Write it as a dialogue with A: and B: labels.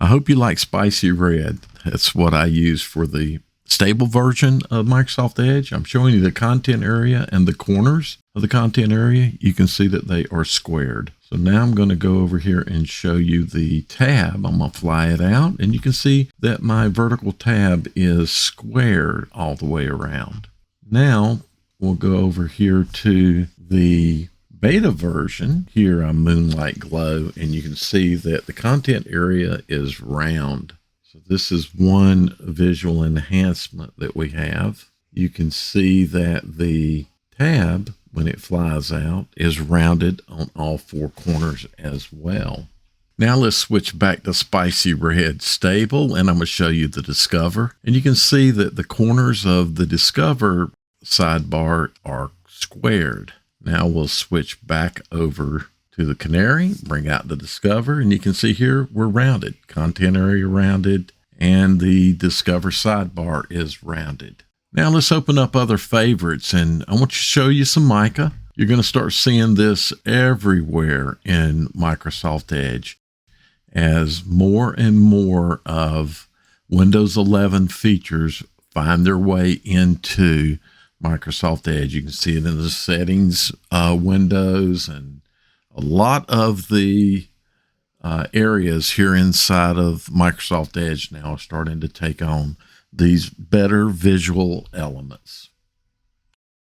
A: I hope you like spicy red. That's what I use for the stable version of Microsoft Edge. I'm showing you the content area and the corners of the content area. You can see that they are squared. So now I'm going to go over here and show you the tab. I'm going to fly it out, and you can see that my vertical tab is squared all the way around. Now we'll go over here to the beta version. Here on Moonlight Glow, and you can see that the content area is round. So this is one visual enhancement that we have. You can see that the tab, when it flies out, is rounded on all four corners as well. Now let's switch back to Spicy Red Stable, and I'm going to show you the Discover. And you can see that the corners of the Discover sidebar are squared. Now we'll switch back over to the Canary, bring out the Discover, and you can see here we're rounded. Content area rounded, and the Discover sidebar is rounded. Now let's open up other favorites, and I want to show you some Mica. You're going to start seeing this everywhere in Microsoft Edge as more and more of Windows 11 features find their way into Microsoft Edge. You can see it in the settings windows, and a lot of the areas here inside of Microsoft Edge now are starting to take on these better visual elements.